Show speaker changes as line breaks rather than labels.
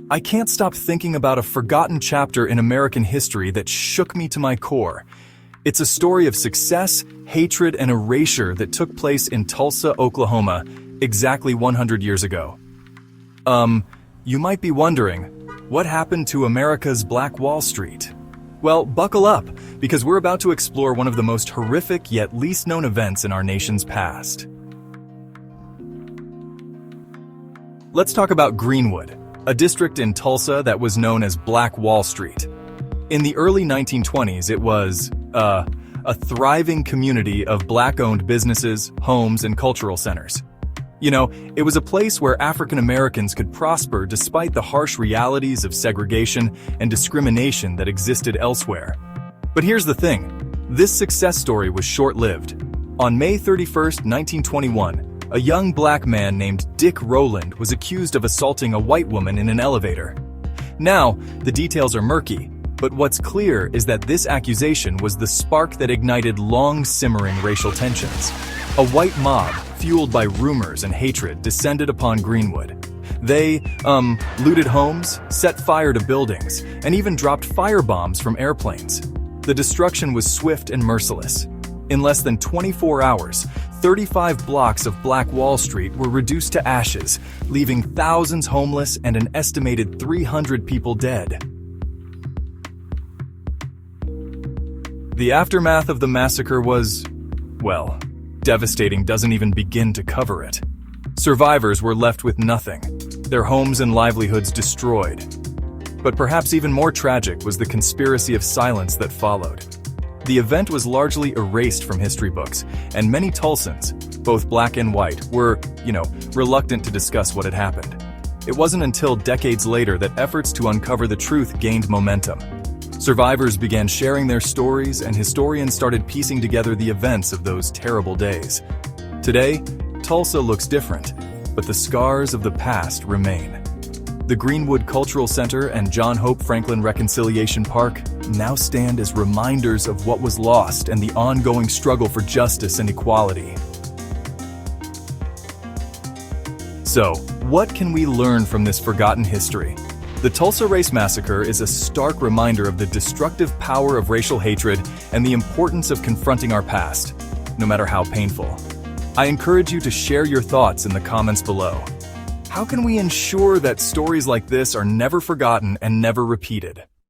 I can't stop thinking about a forgotten chapter in American history that shook me to my core. It's a story of success, hatred, and erasure that took place in Tulsa, Oklahoma, exactly 100 years ago. You might be wondering, what happened to America's Black Wall Street? Well, buckle up, because we're about to explore one of the most horrific yet least known events in our nation's past. Let's talk about Greenwood, a district in Tulsa that was known as Black Wall Street. In the early 1920s, it was, a thriving community of Black-owned businesses, homes, and cultural centers. You know, it was a place where African Americans could prosper despite the harsh realities of segregation and discrimination that existed elsewhere. But here's the thing, this success story was short-lived. On May 31st, 1921, a young Black man named Dick Rowland was accused of assaulting a white woman in an elevator. Now, the details are murky, but what's clear is that this accusation was the spark that ignited long-simmering racial tensions. A white mob, fueled by rumors and hatred, descended upon Greenwood. They, looted homes, set fire to buildings, and even dropped firebombs from airplanes. The destruction was swift and merciless. In less than 24 hours, 35 blocks of Black Wall Street were reduced to ashes, leaving thousands homeless and an estimated 300 people dead. The aftermath of the massacre was, well, devastating doesn't even begin to cover it. Survivors were left with nothing, their homes and livelihoods destroyed. But perhaps even more tragic was the conspiracy of silence that followed. The event was largely erased from history books, and many Tulsans, both black and white, were, reluctant to discuss what had happened. It wasn't until decades later that efforts to uncover the truth gained momentum. Survivors began sharing their stories, and historians started piecing together the events of those terrible days. Today, Tulsa looks different, but the scars of the past remain. The Greenwood Cultural Center and John Hope Franklin Reconciliation Park now stand as reminders of what was lost and the ongoing struggle for justice and equality. So, what can we learn from this forgotten history? The Tulsa Race Massacre is a stark reminder of the destructive power of racial hatred and the importance of confronting our past, no matter how painful. I encourage you to share your thoughts in the comments below. How can we ensure that stories like this are never forgotten and never repeated?